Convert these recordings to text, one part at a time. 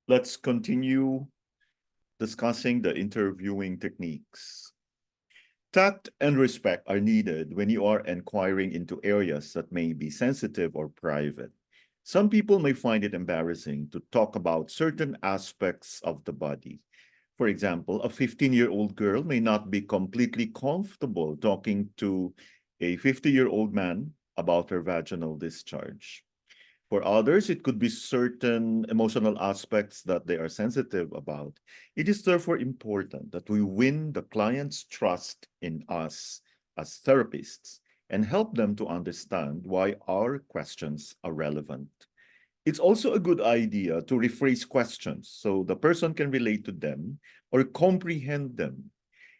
Let's continue discussing the interviewing techniques. Tact and respect are needed when you are inquiring into areas that may be sensitive or private. Some people may find it embarrassing to talk about certain aspects of the body. For example, a 15-year-old girl may not be completely comfortable talking to a 50-year-old man about her vaginal discharge. For others, it could be certain emotional aspects that they are sensitive about. It is therefore important that we win the client's trust in us as therapists and help them to understand why our questions are relevant. It's also a good idea to rephrase questions so the person can relate to them or comprehend them.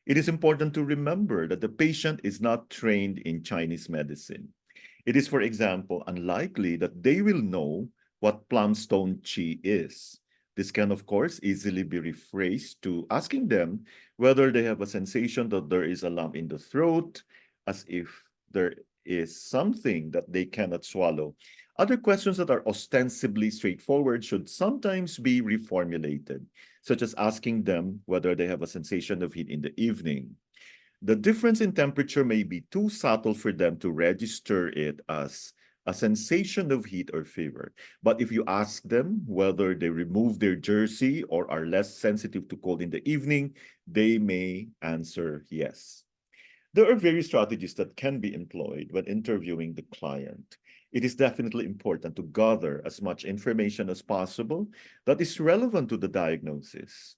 It is important to remember that the patient is not trained in Chinese medicine. It is, for example, unlikely that they will know what plumstone qi is. This can, of course, easily be rephrased to asking them whether they have a sensation that there is a lump in the throat, as if there is something that they cannot swallow. Other questions that are ostensibly straightforward should sometimes be reformulated, such as asking them whether they have a sensation of heat in the evening. The difference in temperature may be too subtle for them to register it as a sensation of heat or fever. But if you ask them whether they remove their jersey or are less sensitive to cold in the evening, they may answer yes. There are various strategies that can be employed when interviewing the client. It is definitely important to gather as much information as possible that is relevant to the diagnosis.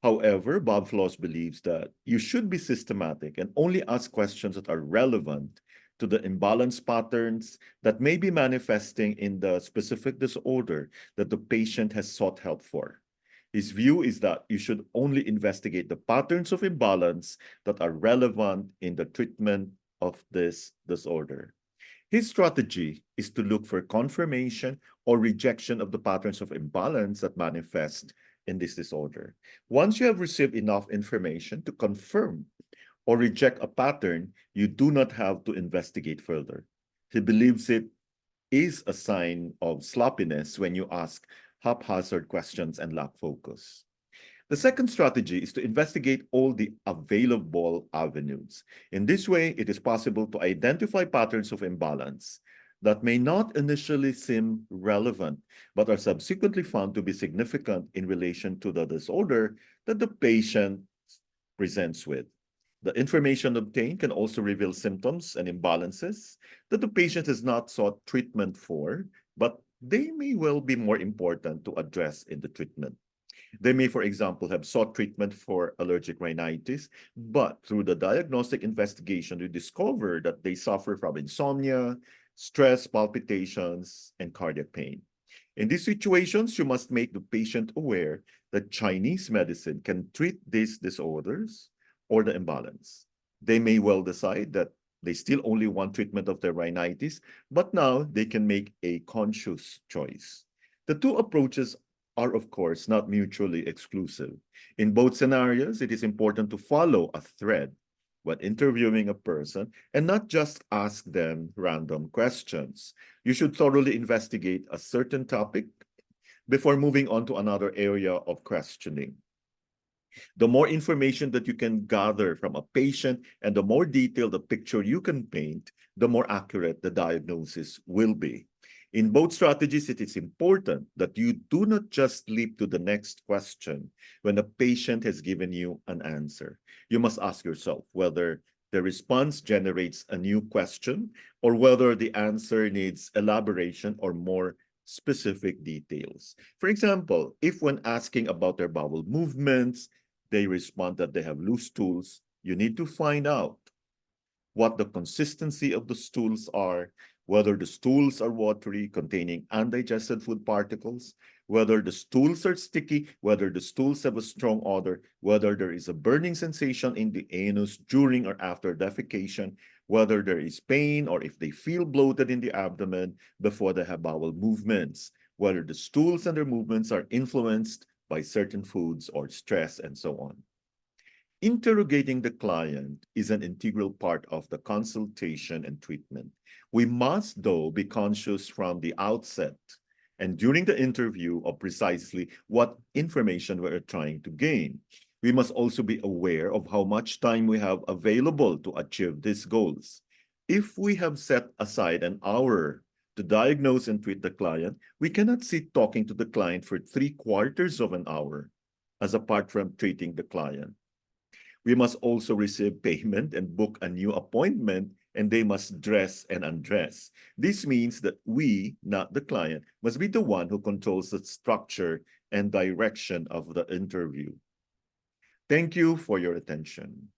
However, Bob Floss believes that you should be systematic and only ask questions that are relevant to the imbalance patterns that may be manifesting in the specific disorder that the patient has sought help for. His view is that you should only investigate the patterns of imbalance that are relevant in the treatment of this disorder. His strategy is to look for confirmation or rejection of the patterns of imbalance that manifest in this disorder. Once you have received enough information to confirm or reject a pattern, you do not have to investigate further. He believes it is a sign of sloppiness when you ask haphazard questions and lack focus. The second strategy is to investigate all the available avenues. In this way, it is possible to identify patterns of imbalance that may not initially seem relevant, but are subsequently found to be significant in relation to the disorder that the patient presents with. The information obtained can also reveal symptoms and imbalances that the patient has not sought treatment for, but they may well be more important to address in the treatment. They may, for example, have sought treatment for allergic rhinitis, but through the diagnostic investigation, we discover that they suffer from insomnia, stress, palpitations, and cardiac pain. In these situations, you must make the patient aware that Chinese medicine can treat these disorders or the imbalance. They may well decide that they still only want treatment of their rhinitis, but now they can make a conscious choice. The two approaches are, of course, not mutually exclusive. In both scenarios, it is important to follow a thread when interviewing a person and not just ask them random questions. You should thoroughly investigate a certain topic before moving on to another area of questioning. The more information that you can gather from a patient and the more detailed the picture you can paint, the more accurate the diagnosis will be. In both strategies, it is important that you do not just leap to the next question when a patient has given you an answer. You must ask yourself whether the response generates a new question or whether the answer needs elaboration or more specific details. For example, if when asking about their bowel movements, they respond that they have loose stools, you need to find out what the consistency of the stools are, whether the stools are watery, containing undigested food particles, whether the stools are sticky, whether the stools have a strong odor, whether there is a burning sensation in the anus during or after defecation, whether there is pain or if they feel bloated in the abdomen before they have bowel movements, whether the stools and their movements are influenced by certain foods or stress, and so on. Interrogating the client is an integral part of the consultation and treatment. We must, though, be conscious from the outset and during the interview of precisely what information we're trying to gain. We must also be aware of how much time we have available to achieve these goals. If we have set aside an hour to diagnose and treat the client, we cannot sit talking to the client for 3/4 of an hour, as apart from treating the client. We must also receive payment and book a new appointment, and they must dress and undress. This means that we, not the client, must be the one who controls the structure and direction of the interview. Thank you for your attention.